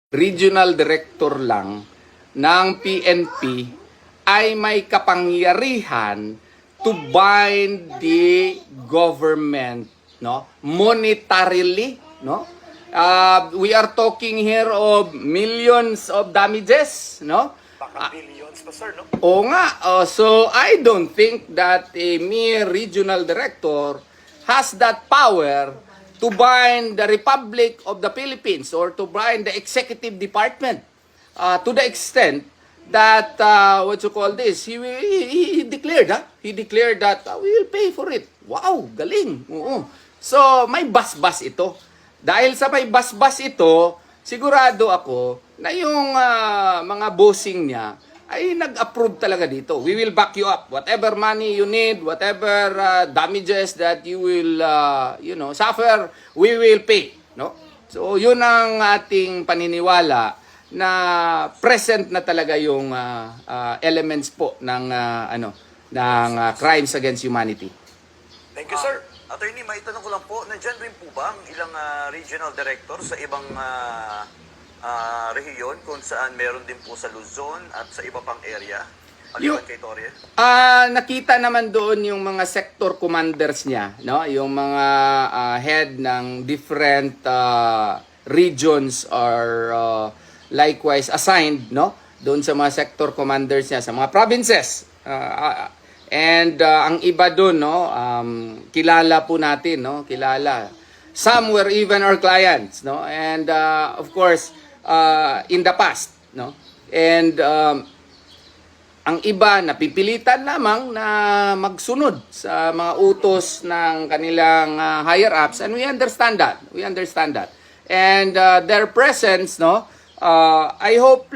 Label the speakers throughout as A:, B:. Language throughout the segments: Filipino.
A: regional director lang ng PNP ay may kapangyarihan to bind the government, no, monetarily, no. We are talking here of millions of damages, no.
B: Baka billions pa, sir, no?
A: Oo nga. So I don't think that a mere regional director has that power to bind the Republic of the Philippines or to bind the executive department to the extent that he declared that we will pay for it. Wow, galing. Oo. So may basbas ito. Dahil sa may basbas ito, sigurado ako na yung mga bossing niya ay nag-approve talaga dito. We will back you up. Whatever money you need, whatever damages that you will suffer, we will pay, no? So, yun ang ating paniniwala na present na talaga yung elements po ng crimes against humanity.
B: Thank you, sir. Attorney, may tanong ko lang po, nandyan rin po ba ang ilang regional director sa ibang rehiyon kung saan meron din po sa Luzon at sa iba pang area? Aliwan kay Torre?
A: Nakita naman doon yung mga sector commanders niya, no? Yung mga head ng different regions are likewise assigned, no? Doon sa mga sector commanders niya sa mga provinces. Ang iba doon, no, kilala po natin, no? Kilala. Some were even our clients, no? And of course, in the past, no? And ang iba napipilitan lamang na magsunod sa mga utos ng kanilang higher ups, and we understand that. And their presence, no, I hope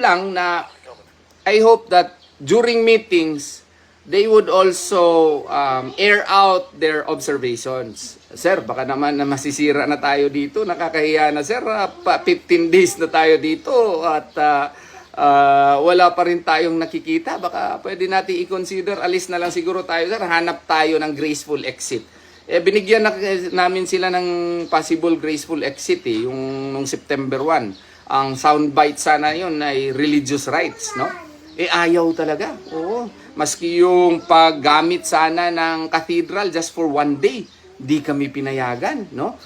A: that during meetings they would also air out their observations. Sir, baka naman na masisira na tayo dito. Nakakahiya na, sir. 15 days na tayo dito at wala pa rin tayong nakikita. Baka pwede natin i-consider, alis na lang siguro tayo, sir. Hanap tayo ng graceful exit. Binigyan namin sila ng possible graceful exit yung nung September 1. Ang soundbite sana yun ay religious rights, no? Ayaw talaga. Oo. Maski yung paggamit sana ng cathedral just for one day, di kami pinayagan, no?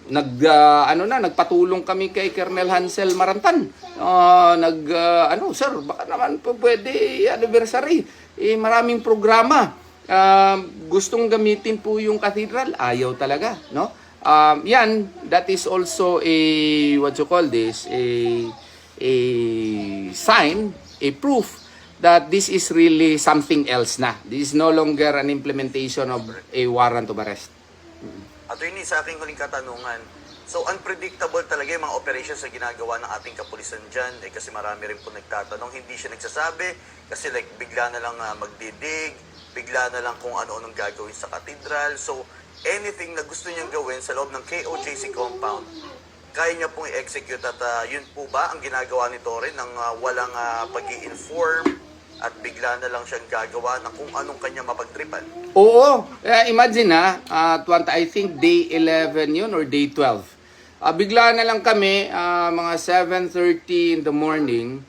A: Nagpatulong kami kay Colonel Hansel Marantan. Sir, baka naman po pwede anniversary. Maraming programa. Gustong gamitin po yung cathedral, ayaw talaga, no? That is also a sign, a proof that this is really something else na. This is no longer an implementation of a warrant of arrest.
B: Attorney, sa aking huling katanungan, so unpredictable talaga yung mga operations na ginagawa ng ating kapulisan dyan, kasi marami rin po nagtatanong, hindi siya nagsasabi, kasi bigla na lang magdidig, bigla na lang kung ano-anong gagawin sa cathedral. So, anything na gusto niyang gawin sa loob ng KOJC compound, kaya niya pong i-execute at yun po ba ang ginagawa ni Torre ng walang pag-i-inform at bigla na lang siyang gagawa ng kung anong kanya mapagtripan?
A: Oo. Imagine I think day 11 yun or day 12. Bigla na lang kami, mga 7:30 in the morning,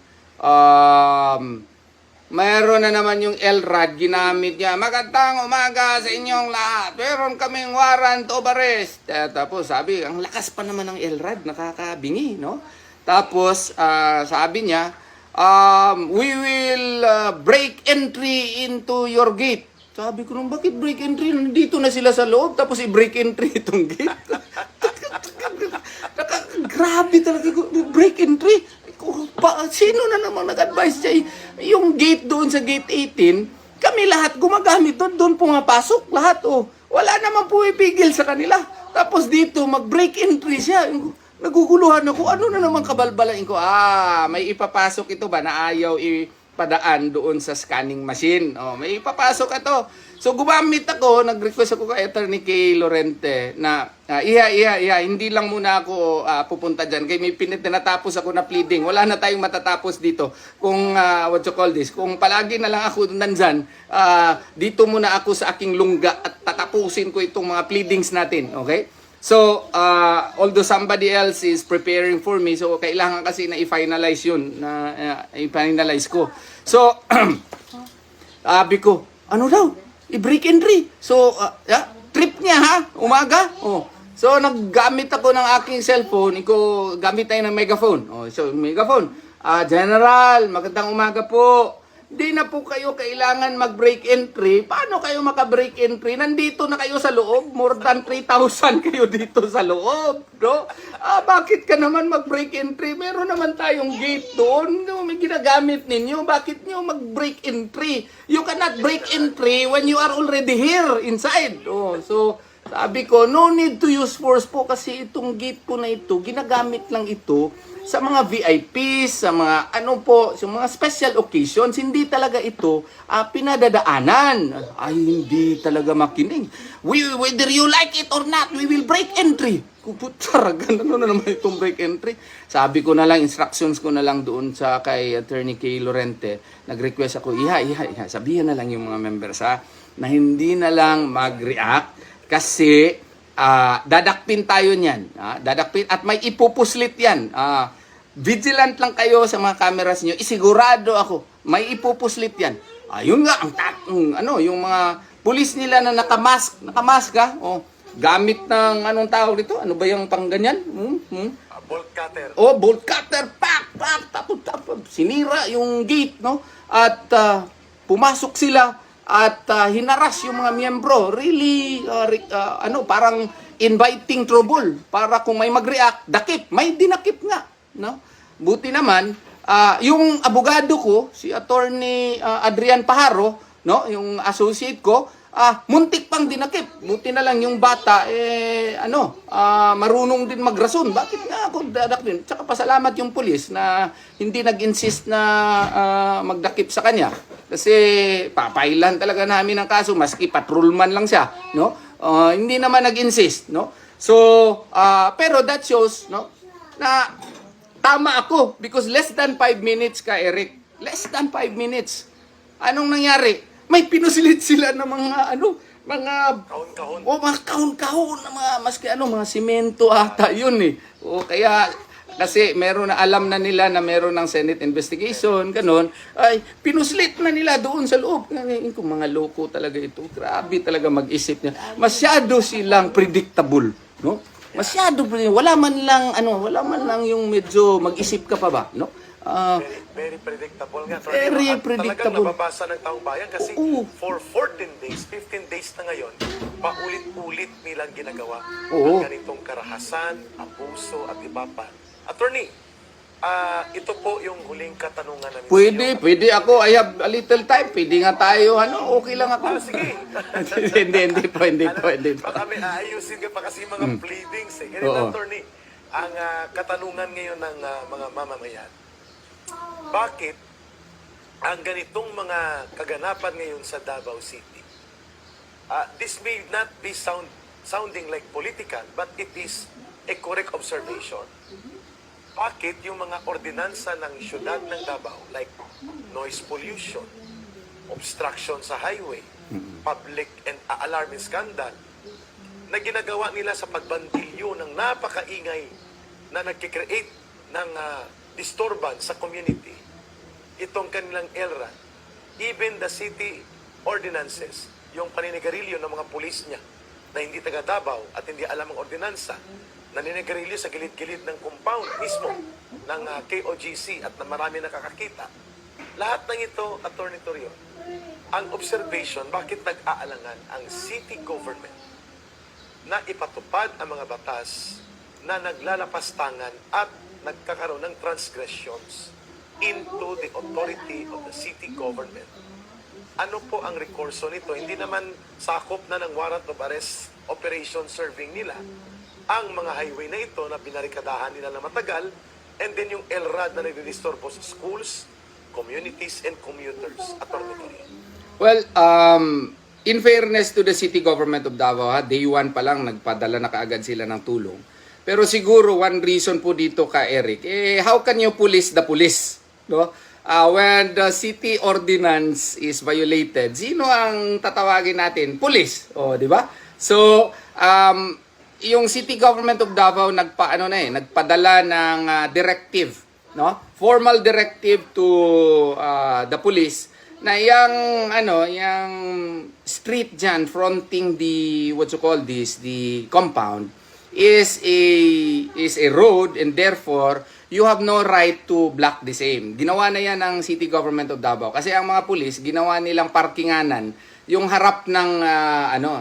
A: mayroon na naman yung LRAD, ginamit niya. Magandang umaga sa inyong lahat. Meron kaming warrant of arrest. Tapos sabi, ang lakas pa naman ng LRAD, nakakabingi, no? Tapos sabi niya, we will break entry into your gate. Sabi ko nung, bakit break entry? Nandito na sila sa loob, tapos i-break entry itong gate. Grabe talaga, break entry. Sino na namang nag-advise siya? Yung gate doon sa gate 18, kami lahat gumagamit doon pumapasok, lahat. Wala naman po ipigil sa kanila. Tapos dito, mag-break entry siya. Naguguluhan ako, ano na naman kabalbalain ko? May ipapasok ito ba na ayaw ipadaan doon sa scanning machine? May ipapasok ito. So gumamit ako, nag-request ako kay Attorney Kay Lorente na hindi lang muna ako pupunta dyan. Kaya may tinatapos ako na pleading. Wala na tayong matatapos dito. Kung kung palagi na lang ako nandyan, dito muna ako sa aking lungga at tatapusin ko itong mga pleadings natin. Okay? So, although somebody else is preparing for me, so kailangan kasi na i-finalize yun, na i-finalize ko. So, sabi ko, ano daw? I-break entry. So, trip niya ha, umaga. Oh. So, naggamit ako ng aking cellphone. Gamit tayo ng megaphone. Oh, so, megaphone. General, magandang umaga po. Di na po kayo kailangan mag-break entry. Paano kayo maka-break entry? Nandito na kayo sa loob. More than 3,000 kayo dito sa loob. No? Bakit ka naman mag-break entry? Meron naman tayong gate doon. No, may ginagamit ninyo. Bakit nyo mag-break entry? You cannot break entry when you are already here inside. Oh, so, sabi ko, no need to use force po kasi itong gate po na ito, ginagamit lang ito sa mga VIPs, sa mga sa mga special occasions. Hindi talaga ito pinadadaanan. Ay, hindi talaga makinig. Whether you like it or not, we will break entry. Kuputaragan, ano na naman itong break entry? Sabi ko na lang, instructions ko na lang doon sa kay Attorney Kay Lorente. Nag-request ako, sabihin na lang yung mga members na hindi na lang mag-react kasi dadakpin tayo niyan. Dadakpin at may ipupuslit yan. Vigilant lang kayo sa mga cameras niyo. Isigurado ako, may ipupuslit yan. Ayun nga, yung mga pulis nila na nakamask gamit ng anong tawag dito? Ano ba yung pangganyan?
B: Bolt cutter.
A: Bolt cutter, tapos sinira yung gate, no? At pumasok sila at hinaras yung mga miyembro. Really, parang inviting trouble. Para kung may mag-react, dakip. May dinakip nga. No? Buti naman, yung abogado ko, si Attorney Adrian Pajaro, no? Yung associate ko, muntik pang dinakip. Buti na lang yung bata, marunong din magrason. Bakit nga ako dadakpin? Tsaka pasalamat yung pulis na hindi nag-insist na magdakip sa kanya. Kasi papailan talaga namin ang kaso, maski patrolman lang siya, no? Hindi naman nag-insist, no? So, pero that shows, no, na tama ako because less than 5 minutes ka, Eric. Less than 5 minutes. Anong nangyari? May pinusilit sila ng mga
B: Kahon-kahon.
A: mga kahon-kahon na mga simento ata yun eh. Kaya kasi meron na alam na nila na meron ng Senate investigation, ganun, ay pinuslit na nila doon sa loob. Kung mga loko talaga ito, grabe talaga mag-isip niya. Masyado silang predictable, no? Masyado, wala man lang yung medyo mag-isip ka pa ba, no?
B: Very predictable nga.
A: Very
B: At
A: predictable.
B: talagang nababasa ng taong bayan kasi for 14 days, 15 days na ngayon, paulit-ulit nilang ginagawa ang ganitong karahasan, abuso at iba pa. Attorney, ito po yung huling katanungan namin
A: Pwede ako. I have a little time. Pwede nga tayo, okay lang ako.
B: Sige.
A: hindi po.
B: Baka may aayusin ka pa kasi mga pleadings eh. Ganito, attorney, ang katanungan ngayon ng mga mamamayan, bakit ang ganitong mga kaganapan ngayon sa Davao City, this may not be sounding like political, but it is a correct observation. Bakit yung mga ordinansa ng syudad ng Davao, like noise pollution, obstruction sa highway, public and alarming scandal, na ginagawa nila sa pagbandilyo ng napakaingay na nagkikreate ng disturbance sa community, itong kanilang LRAD, even the city ordinances, yung paninigarilyo ng mga pulis niya na hindi taga Davao at hindi alam ang ordinansa, naninigarilyo sa gilid-gilid ng compound mismo ng KOGC at na marami nakakakita. Lahat ng ito, Attorney Torion, ang observation, bakit nag-aalangan ang city government na ipatupad ang mga batas na naglalapastangan at nagkakaroon ng transgressions into the authority of the city government. Ano po ang rekurso nito? Hindi naman sakop na ng warrant of arrest operation serving nila ang mga highway na ito na binarikadahan nila na matagal, and then yung LRAD na nagdidisturbo sa schools, communities, and commuters. Attorney Torion.
A: Well, in fairness to the city government of Davao, day one pa lang nagpadala na kaagad sila ng tulong. Pero siguro one reason po dito ka, Eric, how can you police the police? No? When the city ordinance is violated, sino ang tatawagin natin? Police, di ba? So, yung City Government of Davao nagpadala ng directive, no? Formal directive to the police na yung street diyan fronting the the compound is a road, and therefore you have no right to block the same. Ginawa na yan ng City Government of Davao kasi ang mga pulis ginawa nilang parkinganan yung harap ng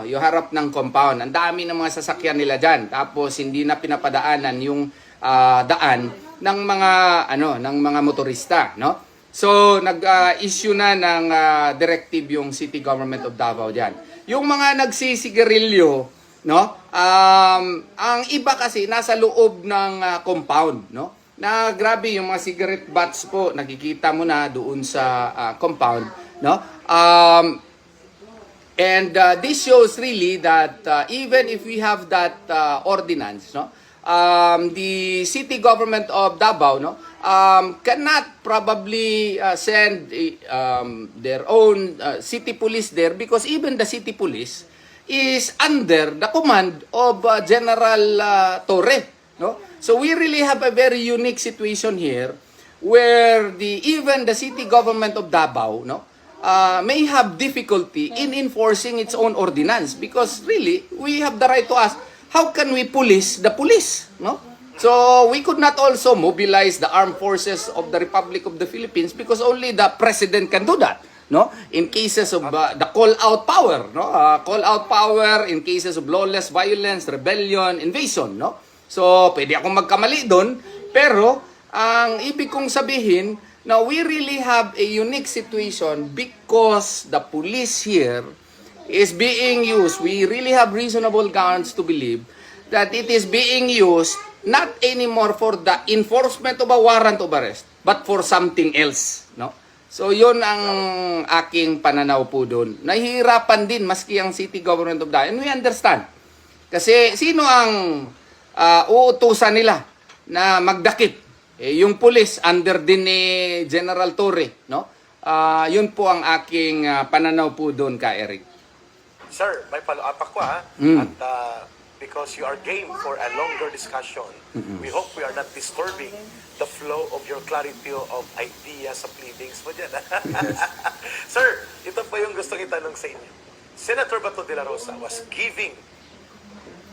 A: yung harap ng compound. Ang dami ng mga sasakyan nila diyan. Tapos hindi na pinapadaanan yung daan ng mga motorista, no? So nag-issue na ng directive yung City Government of Davao diyan. Yung mga nagsisigarilyo, no? Ang iba kasi nasa loob ng compound, no? Na grabe yung mga cigarette butts po, nakikita mo na doon sa compound, no? And this shows really that even if we have that ordinance, no, the City Government of Davao, no, cannot probably send their own city police there, because even the city police is under the command of General Torre, no. So we really have a very unique situation here, where even the City Government of Davao, no, may have difficulty in enforcing its own ordinance, because really we have the right to ask, how can we police the police, no? So we could not also mobilize the armed forces of the Republic of the Philippines, because only the president can do that, no? In cases of the call out power, no? Call out power in cases of lawless violence, rebellion, invasion, no? So pwede akong magkamali doon, pero ang ibig kong sabihin, now, we really have a unique situation because the police here is being used. We really have reasonable grounds to believe that it is being used not anymore for the enforcement of a warrant of arrest, but for something else, no? So, yun ang aking pananaw po doon. Nahihirapan din maski ang City Government of Davao. And we understand. Kasi sino ang uutusan nila na magdakip? Yung police under din ni General Torre, no? Yun po ang aking pananaw po doon, ka Eric.
C: Sir, may follow-up ako ha. At because you are game for a longer discussion, we hope we are not disturbing the flow of your clarity of ideas sa pleadings mo dyan. Sir, ito po yung gustong itanong sa inyo. Senator Bato de la Rosa was giving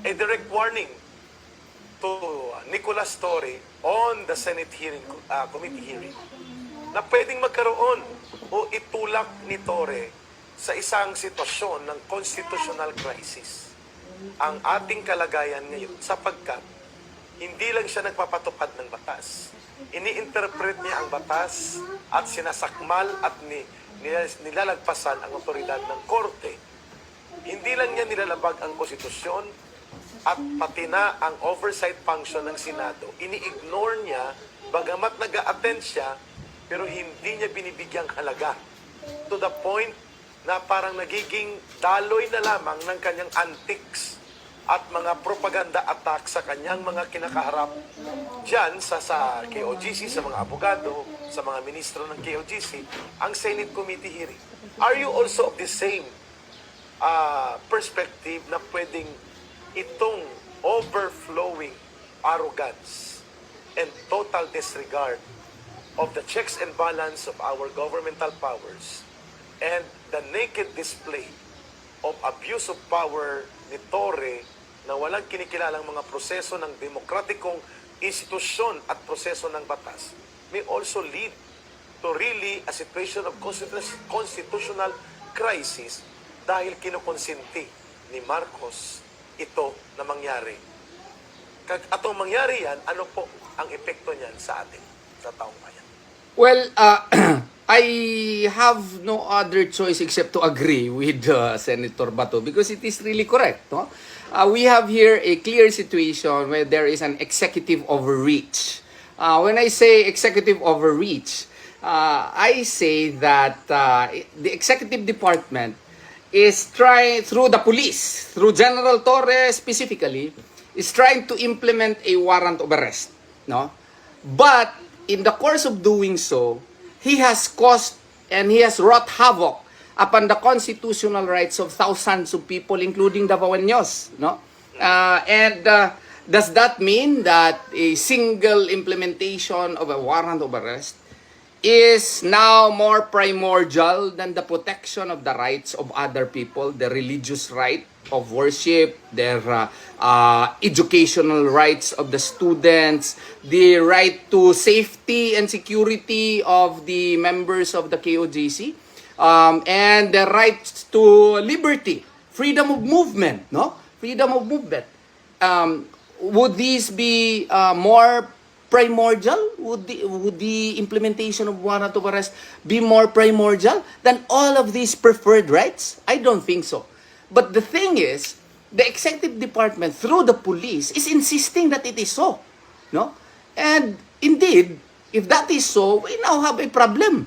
C: a direct warning to Nicolas Torre on the Senate hearing, committee hearing, na pwedeng magkaroon o itulak ni Torre sa isang sitwasyon ng constitutional crisis ang ating kalagayan ngayon, sapagkat hindi lang siya nagpapatupad ng batas. Ini-interpret niya ang batas at sinasakmal at nilalagpasan ang otoridad ng korte. Hindi lang niya nilalabag ang konstitusyon at pati na ang oversight function ng Senado. Ini-ignore niya, bagamat nag-a-attend siya, pero hindi niya binibigyang halaga. To the point na parang nagiging daloy na lamang ng kanyang antics at mga propaganda attack sa kanyang mga kinakaharap dyan sa KOGC, sa mga abogado, sa mga ministro ng KOGC, ang Senate Committee hearing. Are you also of the same perspective na pwedeng itong overflowing arrogance and total disregard of the checks and balance of our governmental powers and the naked display of abuse of power ni Torre na walang kinikilalang mga proseso ng demokratikong institusyon at proseso ng batas may also lead to really a situation of constitutional crisis dahil kinukonsinti ni Marcos ito na mangyari. Atong mangyari yan, ano po ang epekto niyan sa atin, sa taong bayan?
A: Well, I have no other choice except to agree with Senator Bato, because it is really correct, no? We have here a clear situation where there is an executive overreach. When I say executive overreach, I say that the executive department is trying, through the police, through General Torre specifically, is trying to implement a warrant of arrest, no? But in the course of doing so, he has caused and he has wrought havoc upon the constitutional rights of thousands of people, including Davaoenos, no? And does that mean that a single implementation of a warrant of arrest is now more primordial than the protection of the rights of other people, the religious right of worship, their educational rights of the students, the right to safety and security of the members of the KOJC, and the rights to liberty, freedom of movement, no? Freedom of movement. Would these be more primordial? Would the implementation of warrant of arrest be more primordial than all of these preferred rights? I don't think so. But the thing is, the executive department through the police is insisting that it is so, no? And indeed, if that is so, we now have a problem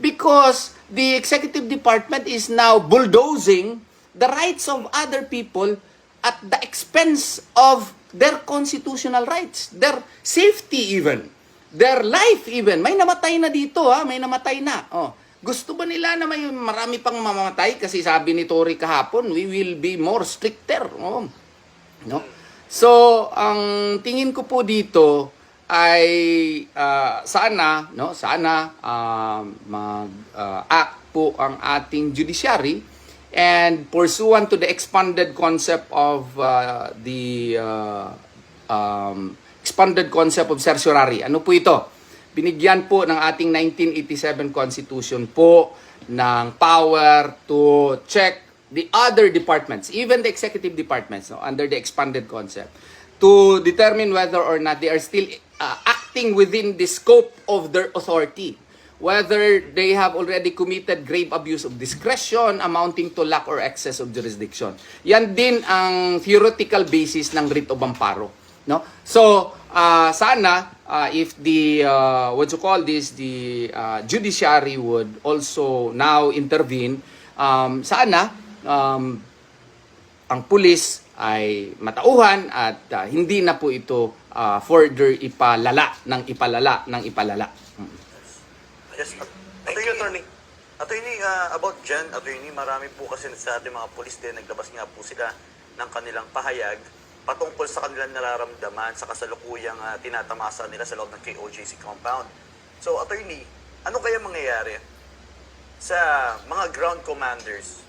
A: because the executive department is now bulldozing the rights of other people at the expense of their constitutional rights, their safety even, their life even. May namatay na dito, may namatay na. Gusto ba nila na may marami pang mamamatay? Kasi sabi ni Tory kahapon, we will be more stricter. No? So, ang tingin ko po dito ay sana mag-act po ang ating judiciary and pursuant to the expanded concept of expanded concept of certiorari. Ano po ito? Binigyan po ng ating 1987 Constitution po ng power to check the other departments, even the executive departments, no, under the expanded concept, to determine whether or not they are still acting within the scope of their authority, whether they have already committed grave abuse of discretion amounting to lack or excess of jurisdiction. Yan din ang theoretical basis ng writ of amparo. No? So, sana if the the judiciary would also now intervene, sana ang pulis ay matauhan at hindi na po ito further ipalala.
B: Yes,
C: Thank you, Attorney.
B: Attorney, about dyan, Attorney, marami po kasi sa ating mga pulis din, naglabas nga po sila ng kanilang pahayag patungkol sa kanilang nararamdaman sa kasalukuyang tinatamasa nila sa loob ng KOJC compound. So, Attorney, ano kaya mangyayari sa mga ground commanders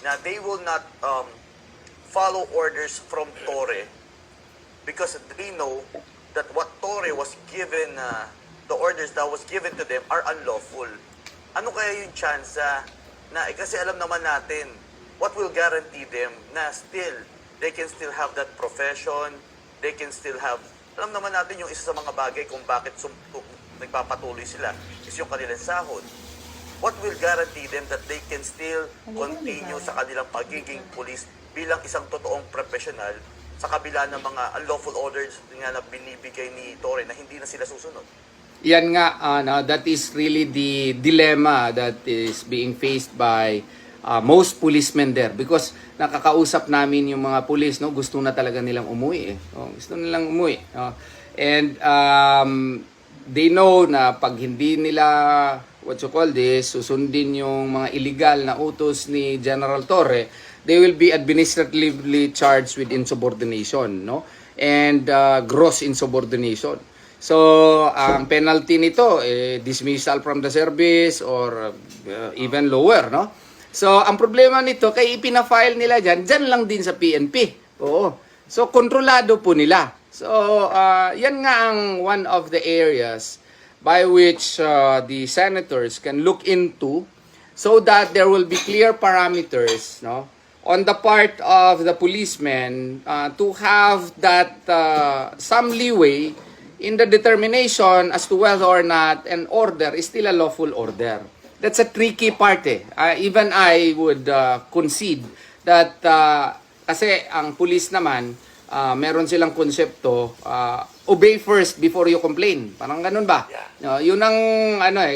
B: na they will not follow orders from Torre because they know that what Torre was given, the orders that was given to them are unlawful? Ano kaya yung chance na kasi alam naman natin, what will guarantee them na still they can still have that profession, they can still have, alam naman natin yung isa sa mga bagay kung bakit nagpapatuloy sila is yung kanilang sahod. What will guarantee them that they can still continue sa kanilang pagiging police bilang isang totoong professional sa kabila ng mga unlawful orders nga na binibigay ni Torre na hindi na sila susunod?
A: Yan nga, that is really the dilemma that is being faced by most policemen there, because nakakausap namin yung mga police, no, gusto na talaga nilang umuwi gusto nilang umuwi, and they know na pag hindi nila susundin yung mga illegal na utos ni General Torre, they will be administratively charged with insubordination, no, and gross insubordination. So, ang penalty nito, dismissal from the service or even lower, no? So, ang problema nito, kaya ipina-file nila dyan lang din sa PNP. Oo. So, kontrolado po nila. So, yan nga ang one of the areas by which the senators can look into so that there will be clear parameters, no, on the part of the policemen to have that some leeway in the determination as to whether or not an order is still a lawful order. That's a tricky part. Even I would concede that kasi ang police naman, meron silang konsepto, obey first before you complain. Parang ganun ba?
C: Yeah.
A: Yun ang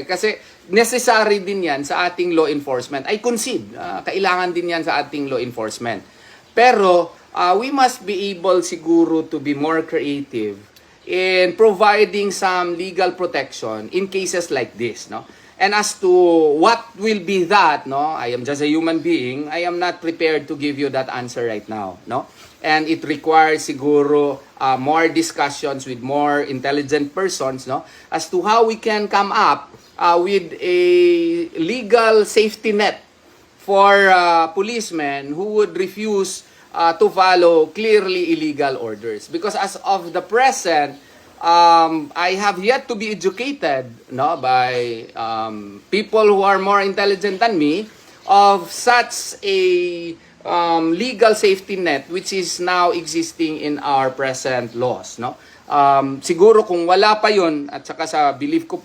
A: kasi necessary din yan sa ating law enforcement. I concede, kailangan din yan sa ating law enforcement. Pero we must be able siguro to be more creative in providing some legal protection in cases like this, no? And as to what will be that, no, I am just a human being. I am not prepared to give you that answer right now, no? and it requires siguro more discussions with more intelligent persons, no, as to how we can come up with a legal safety net for policemen who would refuse to follow clearly illegal orders. Because as of the present, I have yet to be educated, no, by people who are more intelligent than me of such a legal safety net which is now existing in our present laws, no. Siguro kung wala pa yun, at saka sa belief ko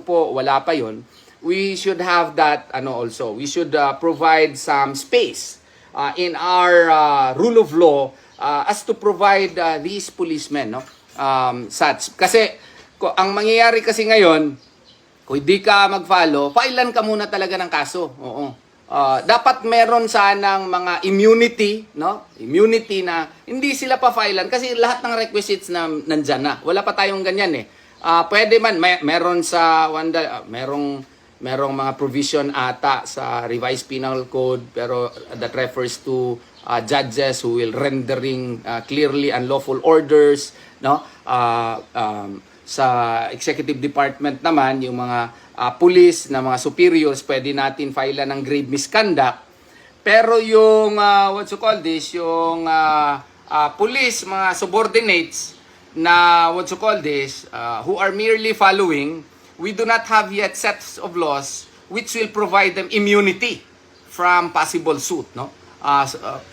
A: po wala pa yun, we should have that also. We should provide some space in our rule of law as to provide these policemen, no, such. Kasi ang mangyayari kasi ngayon, kung hindi ka mag-follow, failan ka muna talaga ng kaso. Oo. Dapat meron sanang mga immunity, no? Immunity na hindi sila pa filean kasi lahat ng requisites na nandyan na. Wala pa tayong ganyan eh. Pwede man meron sa merong mga provision ata sa revised penal code pero that refers to judges who will rendering clearly unlawful orders, no? Sa executive department naman, yung mga police na mga superiors, pwede natin file ng grave misconduct. Pero yung yung police, mga subordinates na who are merely following, we do not have yet sets of laws which will provide them immunity from possible suit, no?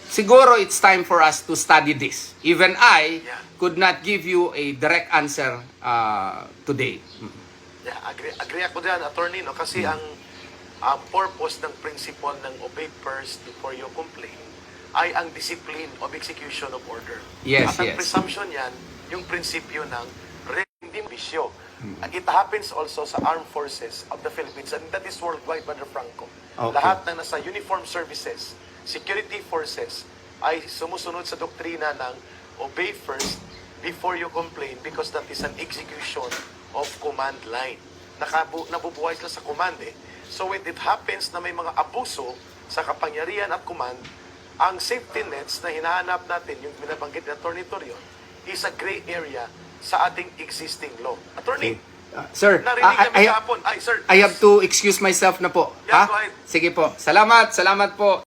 A: Siguro it's time for us to study this. Even I could not give you a direct answer today.
C: Yeah, agree ako dyan, attorney, no? Kasi ang purpose ng principle ng obey first before you complain ay ang discipline of execution of order.
A: Yes,
C: At ang
A: yes.
C: presumption yan, yung prinsipyo ng rendimento. It happens also sa armed forces of the Philippines, and that is worldwide, Brother Franco.
A: Okay.
C: Lahat ng nasa uniformed services, security forces, ay sumusunod sa doktrina ng obey first before you complain because that is an execution of command line. Nabubuhay sila sa command eh. So when it happens na may mga abuso sa kapangyarihan at command, ang safety nets na hinahanap natin, yung binabanggit ni Attorney Torion, is a gray area sa ating existing law. Attorney,
A: Sir,
C: narinig kami kahapon. Ay, sir.
A: I have to excuse myself na po.
C: Yeah, go ahead.
A: Sige po. Salamat po.